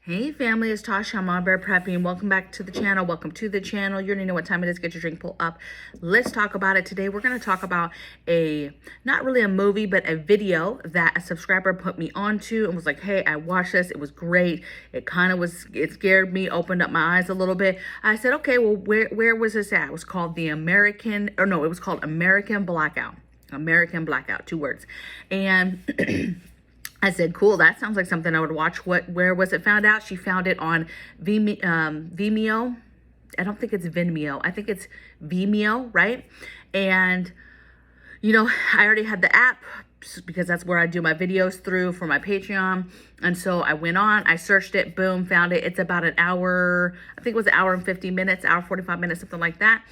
Hey family, it's Tasha. I'm MAMABEAR Prepping. Welcome back to the channel. Welcome to the channel. You already know what time it is. Get your drink pulled up. Let's talk about it. Today we're going to talk about not really a movie, but a video that a subscriber put me onto and was like, hey, I watched this. It was great. It scared me, opened up my eyes a little bit. I said, okay, well, where was this at? It was called it was called American Blackout. American Blackout, 2 words. And I said, cool, that sounds like something I would watch. Where was it found out? She found it on Vimeo. I don't think it's Vimeo. I think it's Vimeo, right? And, I already had the app because that's where I do my videos through for my Patreon. And so I went on, I searched it, boom, found it. It's about an hour, I think it was an hour and 50 minutes, hour 45 minutes, something like that.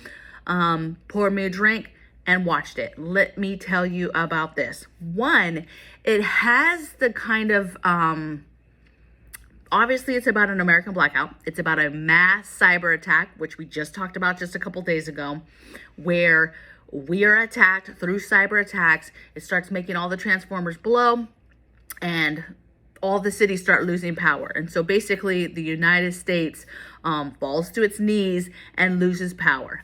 Poured me a drink and watched it. Let me tell you about this. One, it has the kind of, obviously it's about an American blackout. It's about a mass cyber attack, which we just talked about just a couple days ago, where we are attacked through cyber attacks. It starts making all the transformers blow and all the cities start losing power. And so basically the United States falls to its knees and loses power.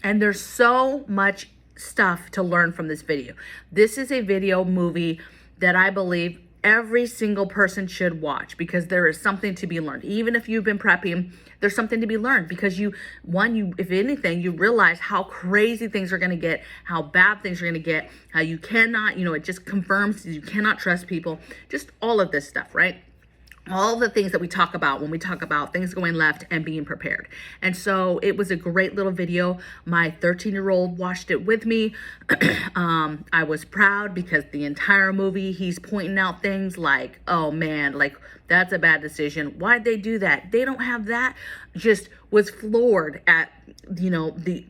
And there's so much stuff to learn from this video. This is a video movie that I believe every single person should watch because there is something to be learned. Even if you've been prepping, there's something to be learned because if anything, you realize how crazy things are going to get, how bad things are going to get, how you cannot, it just confirms you cannot trust people, just all of this stuff, right? All the things that we talk about when we talk about things going left and being prepared. And so it was a great little video. My 13-year-old watched it with me. I was proud because the entire movie, he's pointing out things like, oh man, like that's a bad decision. Why'd they do that? They don't have that. Just was floored at, the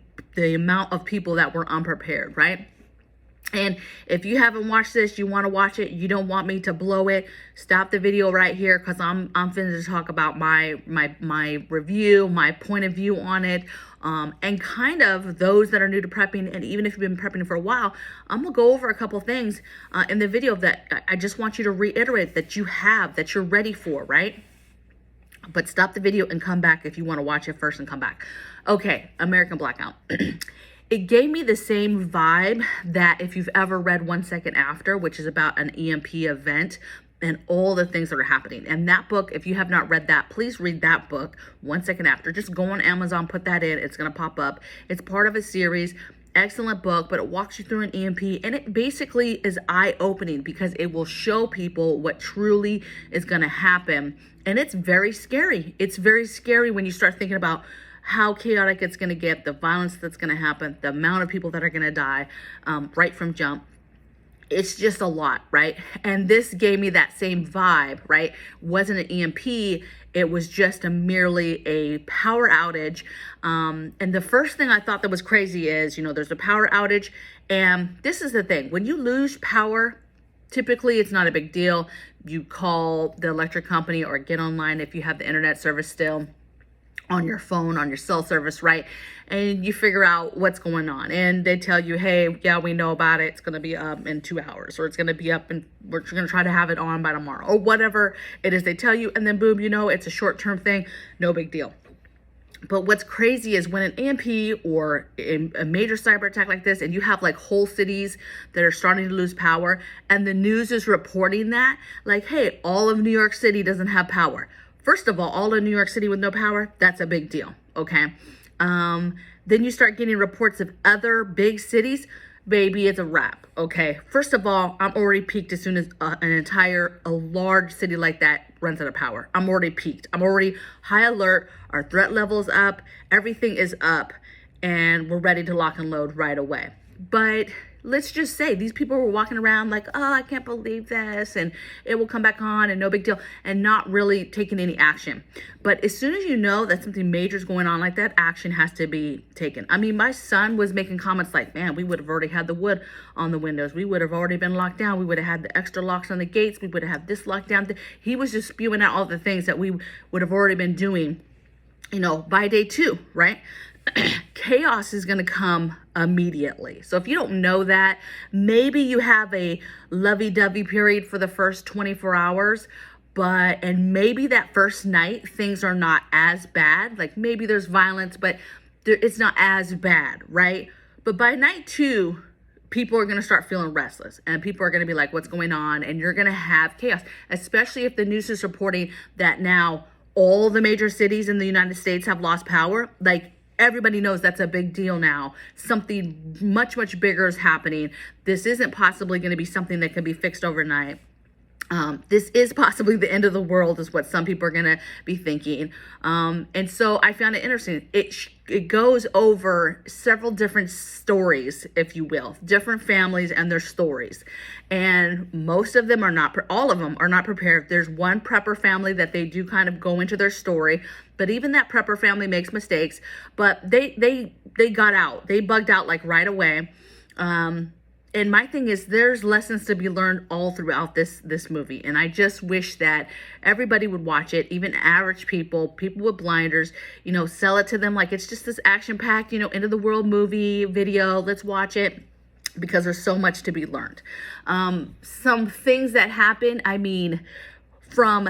amount of people that were unprepared, right? And if you haven't watched this, you want to watch it, you don't want me to blow it, stop the video right here because I'm finna talk about my review, my point of view on it, and kind of those that are new to prepping, and even if you've been prepping for a while, I'm gonna go over a couple things in the video that I just want you to reiterate that you're ready for, right? But stop the video and come back if you want to watch it first and come back. Okay, American Blackout. It gave me the same vibe that if you've ever read 1 Second After, which is about an EMP event and all the things that are happening. And that book, if you have not read that, please read that book, 1 Second After. Just go on Amazon, put that in. It's going to pop up. It's part of a series. Excellent book, but it walks you through an EMP. And it basically is eye-opening because it will show people what truly is going to happen. And it's very scary. It's very scary when you start thinking about how chaotic it's going to get, the violence that's going to happen, the amount of people that are going to die right from jump. It's just a lot, right? And this gave me that same vibe, right? Wasn't an EMP, it was just merely a power outage. And the first thing I thought that was crazy is, there's a power outage. And this is the thing, when you lose power, typically it's not a big deal. You call the electric company or get online if you have the internet service still on your phone, on your cell service, right? And you figure out what's going on. And they tell you, hey, yeah, we know about it. It's going to be up in 2 hours, or it's going to be up and we're going to try to have it on by tomorrow, or whatever it is they tell you. And then boom, it's a short-term thing. No big deal. But what's crazy is when an EMP or a major cyber attack like this, and you have like whole cities that are starting to lose power, and the news is reporting that, like, hey, all of New York City doesn't have power. First of all of New York City with no power, that's a big deal, okay? Then you start getting reports of other big cities, baby, it's a wrap, okay? First of all, I'm already peaked as soon as a large city like that runs out of power. I'm already peaked. I'm already high alert. Our threat level's up. Everything is up, and we're ready to lock and load right away. But let's just say these people were walking around like, oh, I can't believe this, and it will come back on and no big deal, and not really taking any action. But as soon as you know that something major is going on like that, action has to be taken. I mean, my son was making comments like, man, we would have already had the wood on the windows. We would have already been locked down. We would have had the extra locks on the gates. We would have had this locked down. He was just spewing out all the things that we would have already been doing, by day 2, right? Chaos is going to come immediately. So if you don't know that, maybe you have a lovey-dovey period for the first 24 hours, and maybe that first night things are not as bad. Like maybe there's violence, but it's not as bad, right? But by night 2, people are going to start feeling restless, and people are going to be like, what's going on? And you're going to have chaos, especially if the news is reporting that now all the major cities in the United States have lost power. Like, everybody knows that's a big deal now. Something much, much bigger is happening. This isn't possibly going to be something that can be fixed overnight. This is possibly the end of the world, is what some people are going to be thinking. And so I found it interesting. It goes over several different stories, if you will, different families and their stories. And most of them are not, all of them are not prepared. There's one prepper family that they do kind of go into their story, but even that prepper family makes mistakes, but they got out. They bugged out like right away. And my thing is, there's lessons to be learned all throughout this movie. And I just wish that everybody would watch it, even average people with blinders, sell it to them like it's just this action-packed, end of the world movie video. Let's watch it, because there's so much to be learned. Some things that happen, I mean, from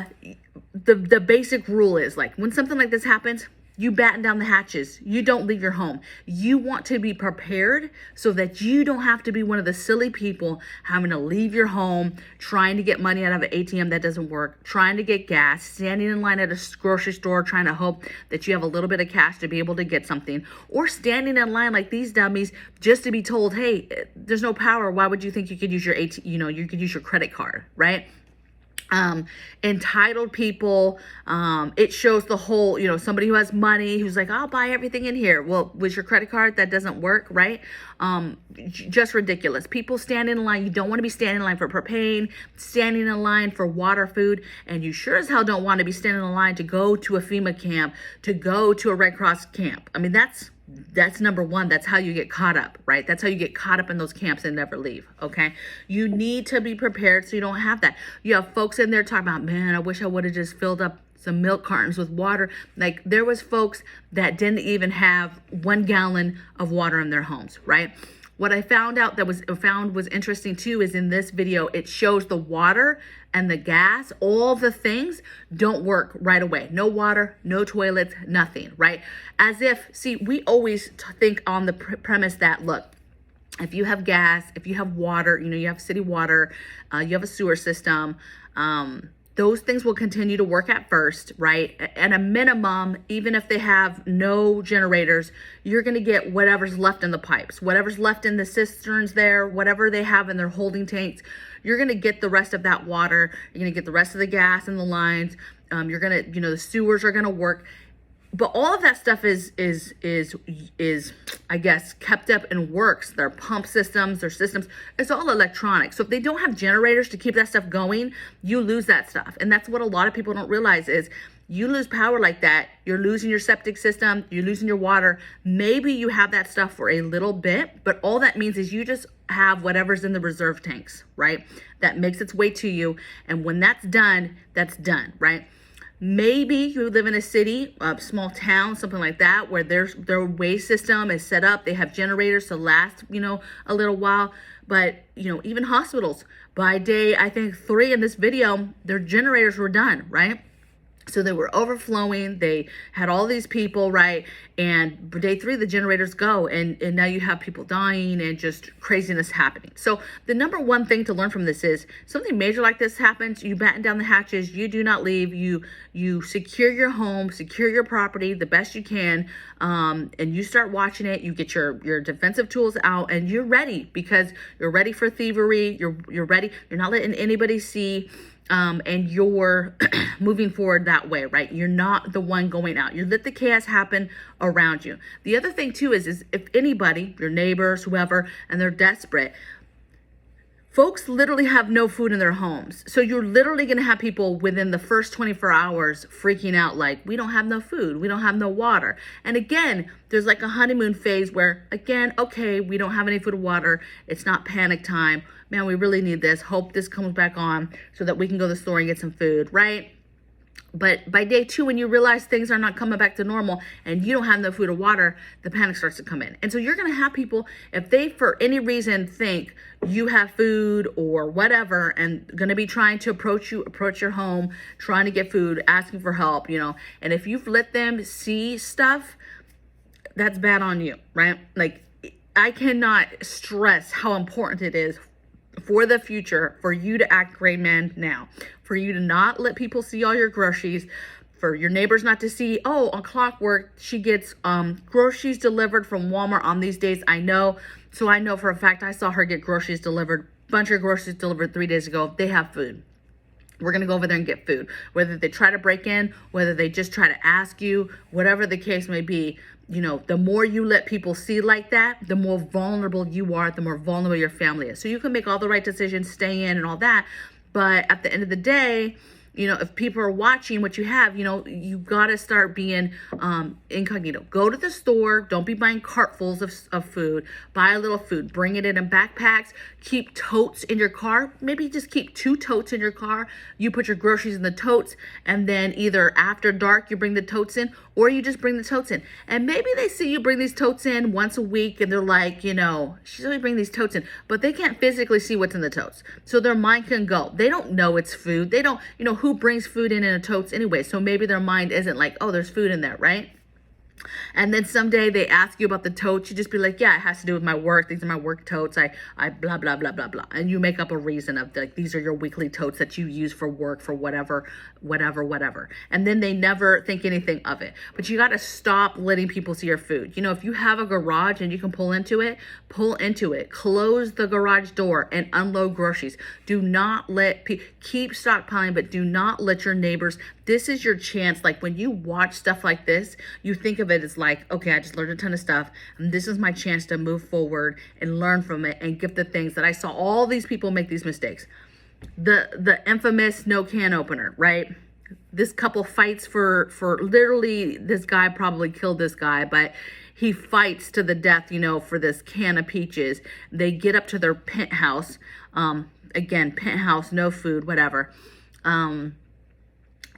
the basic rule is, like, when something like this happens, you batten down the hatches. You don't leave your home. You want to be prepared so that you don't have to be one of the silly people having to leave your home, trying to get money out of an ATM that doesn't work, trying to get gas, standing in line at a grocery store, trying to hope that you have a little bit of cash to be able to get something, or standing in line like these dummies just to be told, hey, there's no power. Why would you think you could use your you could use your credit card, right? Entitled people, it shows the whole, somebody who has money, who's like, I'll buy everything in here. Well, with your credit card, that doesn't work, right? Just ridiculous. People stand in line. You don't want to be standing in line for propane, standing in line for water, food, and you sure as hell don't want to be standing in line to go to a FEMA camp, to go to a Red Cross camp. I mean, that's number one. That's how you get caught up, right? That's how you get caught up in those camps and never leave, okay? You need to be prepared so you don't have that. You have folks in there talking about, man, I wish I would have just filled up some milk cartons with water. Like, there was folks that didn't even have 1 gallon of water in their homes, right? What I found was interesting too is in this video, it shows the water and the gas, all the things don't work right away. No water, no toilets, nothing, right? As if, see, we always think on the premise that, look, if you have gas, if you have water, you have city water, you have a sewer system, those things will continue to work at first, right? At a minimum, even if they have no generators, you're going to get whatever's left in the pipes, whatever's left in the cisterns there, whatever they have in their holding tanks. You're going to get the rest of that water. You're going to get the rest of the gas in the lines. You're going to, the sewers are going to work. But all of that stuff is I guess kept up and works. Their pump systems, their systems, it's all electronic. So if they don't have generators to keep that stuff going, you lose that stuff. And that's what a lot of people don't realize is you lose power like that, you're losing your septic system, you're losing your water. Maybe you have that stuff for a little bit, but all that means is you just have whatever's in the reserve tanks, right? That makes its way to you. And when that's done, right? Maybe you live in a city, a small town, something like that, where their waste system is set up. They have generators to last, a little while. But, even hospitals, by day, I think 3 in this video, their generators were done, right? So they were overflowing. They had all these people, right? And day 3, the generators go. And now you have people dying and just craziness happening. So the number one thing to learn from this is something major like this happens, you batten down the hatches, you do not leave, you secure your home, secure your property the best you can, and you start watching it. You get your defensive tools out, and you're ready, because you're ready for thievery. You're ready. You're not letting anybody see. And you're moving forward that way, right? You're not the one going out. You let the chaos happen around you. The other thing too is if anybody, your neighbors, whoever, and they're desperate, folks literally have no food in their homes. So you're literally going to have people within the first 24 hours freaking out like, we don't have no food, we don't have no water. And again, there's like a honeymoon phase where, again, okay, we don't have any food or water. It's not panic time. Man, we really need this. Hope this comes back on so that we can go to the store and get some food, right? But by day 2, when you realize things are not coming back to normal and you don't have no food or water, the panic starts to come in. And so you're going to have people, if they for any reason think you have food or whatever, and going to be trying to approach your home, trying to get food, asking for help, and if you've let them see stuff, that's bad on you, right? Like, I cannot stress how important it is for the future for you to act gray man now, for you to not let people see all your groceries, for your neighbors not to see, oh, on Clockwork, she gets groceries delivered from Walmart on these days. I know for a fact I saw her get groceries delivered, bunch of groceries delivered 3 days ago. They have food. We're going to go over there and get food. Whether they try to break in, whether they just try to ask you, whatever the case may be, the more you let people see like that, the more vulnerable you are, the more vulnerable your family is. So you can make all the right decisions, stay in and all that. But at the end of the day, if people are watching what you have, you got to start being incognito. Go to the store. Don't be buying cartfuls of food. Buy a little food. Bring it in backpacks. Keep totes in your car. Maybe just keep 2 totes in your car. You put your groceries in the totes, and then either after dark you bring the totes in, or you just bring the totes in. And maybe they see you bring these totes in once a week, and they're like, she's only bringing these totes in, but they can't physically see what's in the totes. So their mind can go. They don't know it's food. They don't, who brings food in a totes anyway. So maybe their mind isn't like, oh, there's food in there, right? And then someday they ask you about the totes, you just be like, yeah, it has to do with my work. These are my work totes. I blah, blah, blah, blah, blah. And you make up a reason of like, these are your weekly totes that you use for work, for whatever. And then they never think anything of it. But you got to stop letting people see your food. If you have a garage and you can pull into it, close the garage door and unload groceries. Do not keep stockpiling, but do not let your neighbors. This is your chance. Like, when you watch stuff like this, you think of it as like, okay, I just learned a ton of stuff, and this is my chance to move forward and learn from it and get the things that I saw all these people make these mistakes. The infamous no can opener, right? This couple fights for literally, this guy probably killed this guy, but he fights to the death, for this can of peaches. They get up to their penthouse. Again, penthouse, no food, whatever.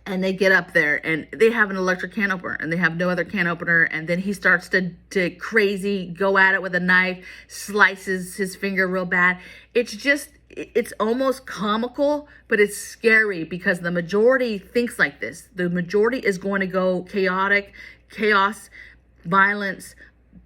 And they get up there and they have an electric can opener and they have no other can opener. And then he starts to crazy go at it with a knife, slices his finger real bad. It's almost comical, but it's scary because the majority thinks like this. The majority is going to go chaos, violence,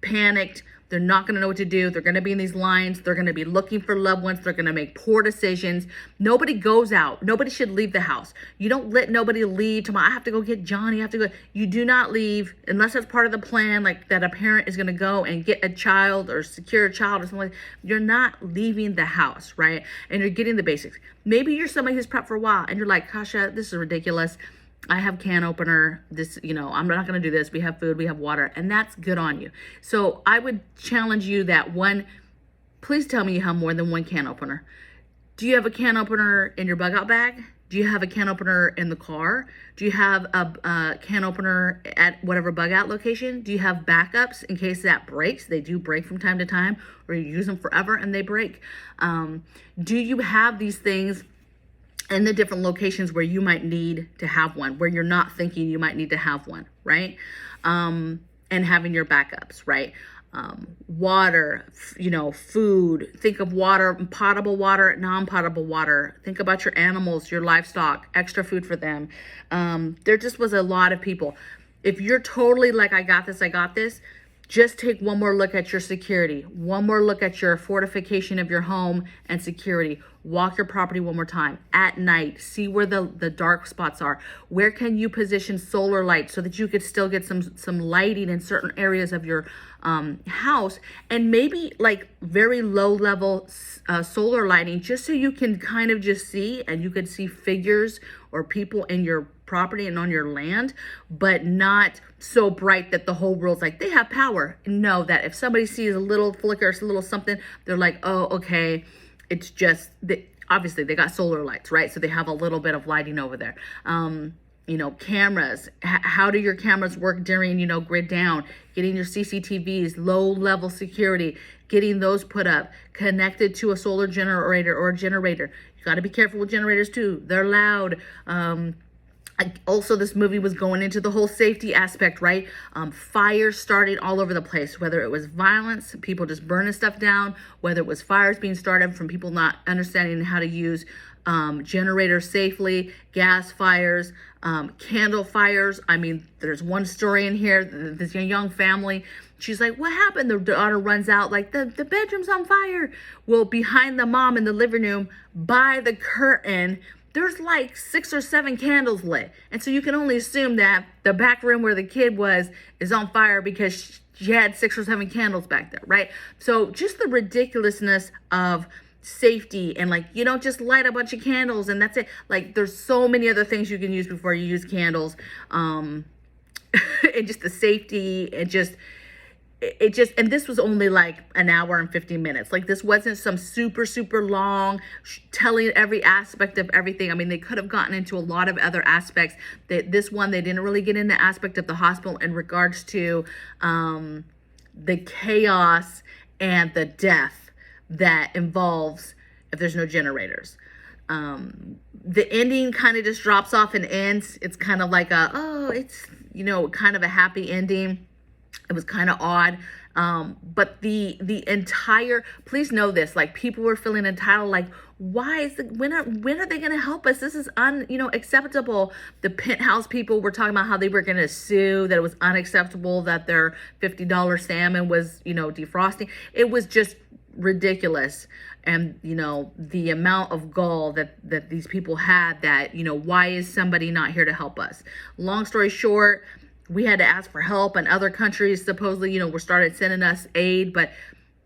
panicked. They're not going to know what to do. They're going to be in these lines. They're going to be looking for loved ones. They're going to make poor decisions. Nobody goes out. Nobody should leave the house. You don't let nobody leave tomorrow. I have to go get Johnny. I have to go. You do not leave unless that's part of the plan, like that a parent is going to go and get a child or secure a child or something like that. You're not leaving the house, right? And you're getting the basics. Maybe you're somebody who's prepped for a while and you're like, Kasha, this is ridiculous. I have can opener, this, I'm not going to do this. We have food, we have water, and that's good on you. So I would challenge you that please tell me you have more than 1 can opener. Do you have a can opener in your bug out bag? Do you have a can opener in the car? Do you have a can opener at whatever bug out location? Do you have backups in case that breaks? They do break from time to time, or you use them forever and they break. Do you have these things in the different locations where you might need to have one, where you're not thinking you might need to have one, right? And having your backups, right? Water, food. Think of water, potable water, non-potable water. Think about your animals, your livestock, extra food for them. There just was a lot of people. If you're totally like, I got this, just take one more look at your security, one more look at your fortification of your home and security. Walk your property one more time at night. See where the dark spots are. Where can you position solar lights so that you could still get some lighting in certain areas of your house, and maybe like very low level solar lighting, just so you can kind of just see, and you could see figures or people in your property and on your land, but not so bright that the whole world's like, they have power. Know that if somebody sees a little flicker, a little something, they're like, oh, okay, it's just, obviously they got solar lights, right? So they have a little bit of lighting over there. Cameras, how do your cameras work during, grid down? Getting your CCTVs, low level security, getting those put up, connected to a solar generator or a generator. You got to be careful with generators too. They're loud. Also, this movie was going into the whole safety aspect, right? Fires started all over the place, whether it was violence, people just burning stuff down, whether it was fires being started from people not understanding how to use generators safely, gas fires, candle fires. I mean, there's one story in here, this young family, she's like, what happened? The daughter runs out like, the bedroom's on fire. Well, behind the mom in the living room, by the curtain, there's like 6 or 7 candles lit. And so you can only assume that the back room where the kid was is on fire because she had 6 or 7 candles back there, right? So just the ridiculousness of safety, and like, you don't just light a bunch of candles and that's it. Like, there's so many other things you can use before you use candles. And just the safety, and this was only like an hour and 50 minutes. Like, this wasn't some super long telling every aspect of everything. I mean, they could have gotten into a lot of other aspects. This one, they didn't really get into aspect of the hospital in regards to the chaos and the death that involves if there's no generators. The ending kind of just drops off and ends. It's kind of like it's, kind of a happy ending. It was kind of odd. But the entire, please know this, like, people were feeling entitled, like, when are they going to help us? This is acceptable. The Penthouse people were talking about how they were going to sue, that it was unacceptable that their $50 salmon was, defrosting. It was just ridiculous. And, the amount of gall that these people had, that, why is somebody not here to help us? Long story short, we had to ask for help, and other countries supposedly, were started sending us aid. But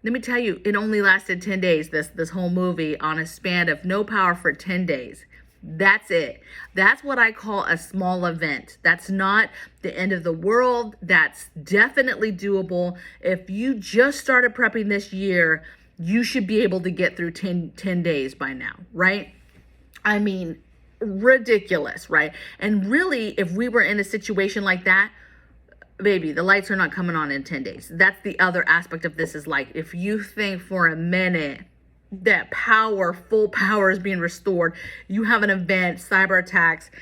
let me tell you, it only lasted 10 days, this whole movie, on a span of no power for 10 days. That's it. That's what I call a small event. That's not the end of the world. That's definitely doable. If you just started prepping this year, you should be able to get through 10 days by now, right? I mean, ridiculous, right? And really, if we were in a situation like that, baby, the lights are not coming on in 10 days. That's the other aspect of this, is like, if you think for a minute that full power is being restored, you have an event, cyber attacks,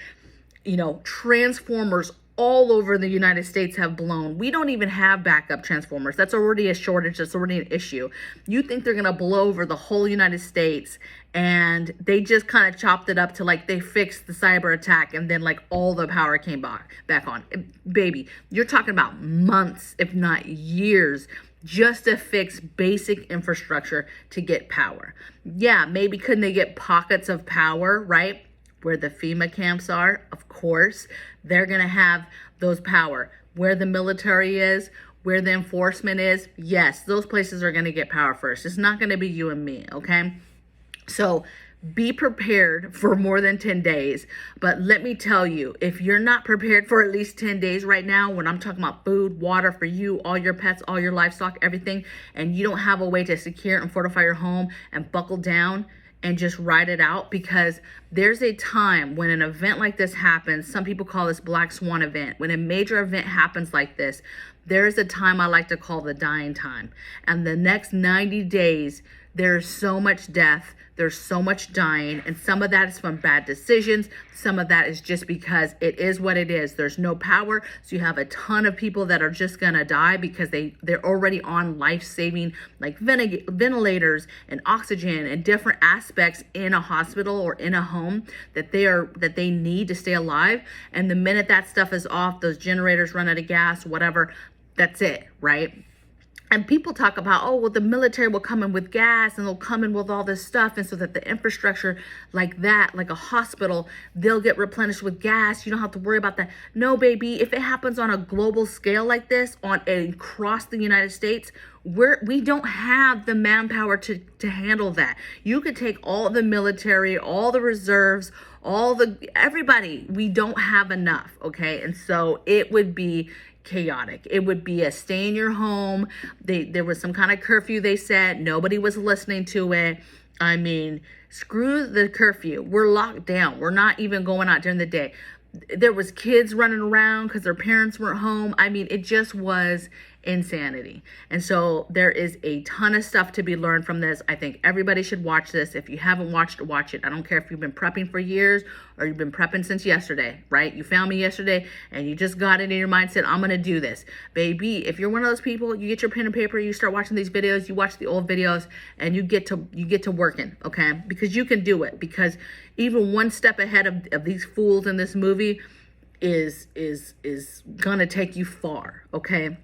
transformers all over the United States have blown. We don't even have backup transformers. That's already a shortage. That's already an issue. You think they're going to blow over the whole United States, and they just kind of chopped it up to like they fixed the cyber attack and then like all the power came back on. Baby, you're talking about months, if not years, just to fix basic infrastructure to get power. Yeah, maybe couldn't they get pockets of power, right? Where the FEMA camps are, of course, they're going to have those power. Where the military is, where the enforcement is, yes, those places are going to get power first. It's not going to be you and me, okay? So be prepared for more than 10 days. But let me tell you, if you're not prepared for at least 10 days right now, when I'm talking about food, water for you, all your pets, all your livestock, everything, and you don't have a way to secure and fortify your home and buckle down and just ride it out, because there's a time when an event like this happens. Some people call this black swan event. When a major event happens like this, there's a time I like to call the dying time. And the next 90 days, there's so much death, there's so much dying, and some of that is from bad decisions. Some of that is just because it is what it is. There's no power, so you have a ton of people that are just gonna die because they're already on life-saving, like ventilators and oxygen and different aspects in a hospital or in a home that they need to stay alive. And the minute that stuff is off, those generators run out of gas, whatever, that's it, right? And people talk about, oh, well, the military will come in with gas and they'll come in with all this stuff. And so that the infrastructure like that, like a hospital, they'll get replenished with gas. You don't have to worry about that. No, baby, if it happens on a global scale like this, across the United States, we don't have the manpower to handle that. You could take all the military, all the reserves, everybody. We don't have enough, okay? And so it would be chaotic. It would be a stay in your home. There was some kind of curfew they set. Nobody was listening to it. I mean, screw the curfew. We're locked down. We're not even going out during the day. There was kids running around because their parents weren't home. I mean, it just was insanity. And so there is a ton of stuff to be learned from this. I think everybody should watch this. If you haven't watched it, watch it. I don't care if you've been prepping for years or you've been prepping since yesterday, right? You found me yesterday and you just got it in your mindset, I'm going to do this. Baby, if you're one of those people, you get your pen and paper, you start watching these videos, you watch the old videos, and you get to working, okay? Because you can do it. Because even one step ahead of these fools in this movie is gonna take you far, okay?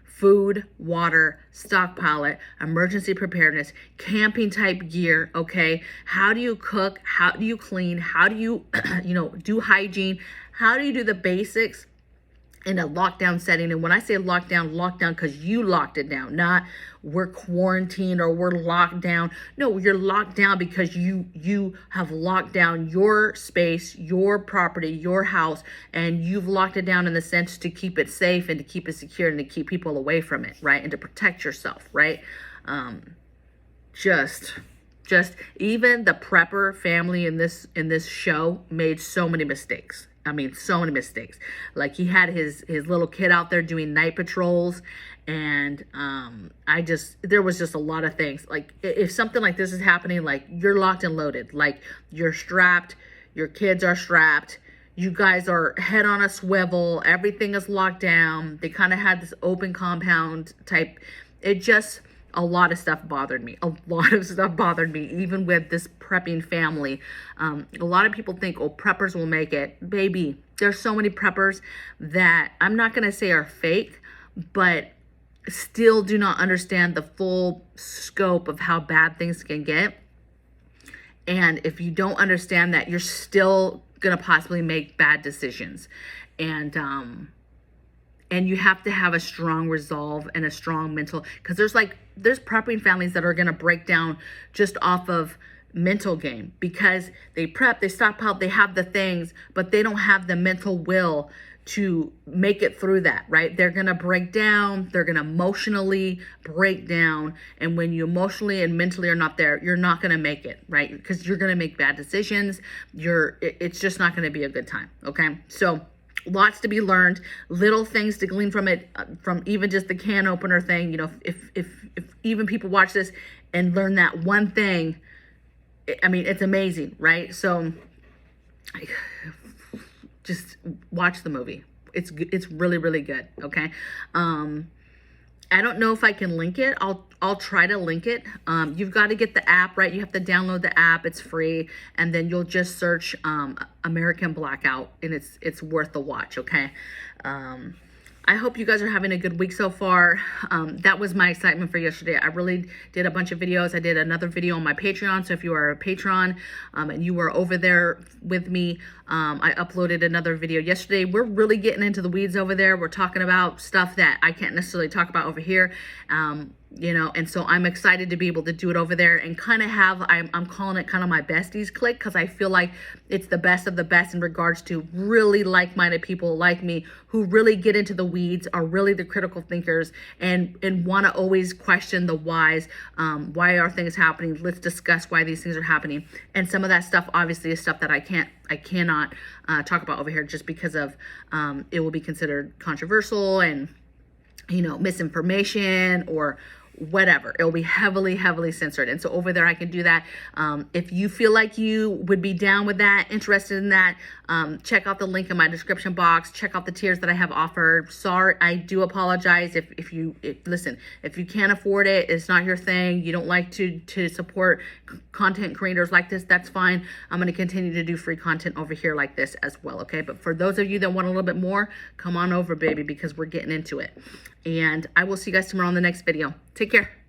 Food, water, stockpile it, emergency preparedness, camping type gear, okay? How do you cook? How do you clean? How do you, do hygiene? How do you do the basics in a lockdown setting? And when I say lockdown because you locked it down, not we're quarantined or we're locked down. No, you're locked down because you have locked down your space, your property, your house, and you've locked it down in the sense to keep it safe and to keep it secure and to keep people away from it, right? And to protect yourself, right? Just even the prepper family in this show made so many mistakes. I mean, so many mistakes. Like, he had his little kid out there doing night patrols, and there was just a lot of things. Like, if something like this is happening, like, you're locked and loaded. Like, you're strapped, your kids are strapped, you guys are head on a swivel, everything is locked down. They kind of had this open compound type. A lot of stuff bothered me. Even with this prepping family. A lot of people think, oh, preppers will make it. Baby, there's so many preppers that I'm not going to say are fake, but still do not understand the full scope of how bad things can get. And if you don't understand that, you're still going to possibly make bad decisions. And you have to have a strong resolve and a strong mental, because there's prepping families that are going to break down just off of mental game, because they prep, they stockpile, they have the things, but they don't have the mental will to make it through that, right? They're going to break down, they're going to emotionally break down. And when you emotionally and mentally are not there, you're not going to make it, right? Because you're going to make bad decisions. It's just not going to be a good time. Okay. So lots to be learned, little things to glean from it, from even just the can opener thing. If even people watch this and learn that one thing, I mean, it's amazing, right? So just watch the movie. It's really, really good. Okay. I don't know if I can link it. I'll try to link it. You've got to get the app, right? You have to download the app. It's free. And then you'll just search American Blackout, and it's worth the watch, okay? I hope you guys are having a good week so far. That was my excitement for yesterday. I really did a bunch of videos. I did another video on my Patreon. So if you are a patron and you were over there with me, I uploaded another video yesterday. We're really getting into the weeds over there. We're talking about stuff that I can't necessarily talk about over here. And so I'm excited to be able to do it over there and kind of I'm calling it kind of my besties clique, because I feel like it's the best of the best in regards to really like-minded people like me who really get into the weeds, are really the critical thinkers, and want to always question the whys. Why are things happening? Let's discuss why these things are happening. And some of that stuff obviously is stuff that I cannot talk about over here, just because of it will be considered controversial and misinformation or whatever. It'll be heavily censored. And so over there I can do that. If you feel like you would be down with that, interested in that, check out the link in my description box. Check out the tiers that I have offered. Sorry, I do apologize if you can't afford it, it's not your thing, you don't like to support content creators like this, that's fine. I'm going to continue to do free content over here like this as well, okay? But for those of you that want a little bit more, come on over, baby, because we're getting into it. And I will see you guys tomorrow in the next video. Take care.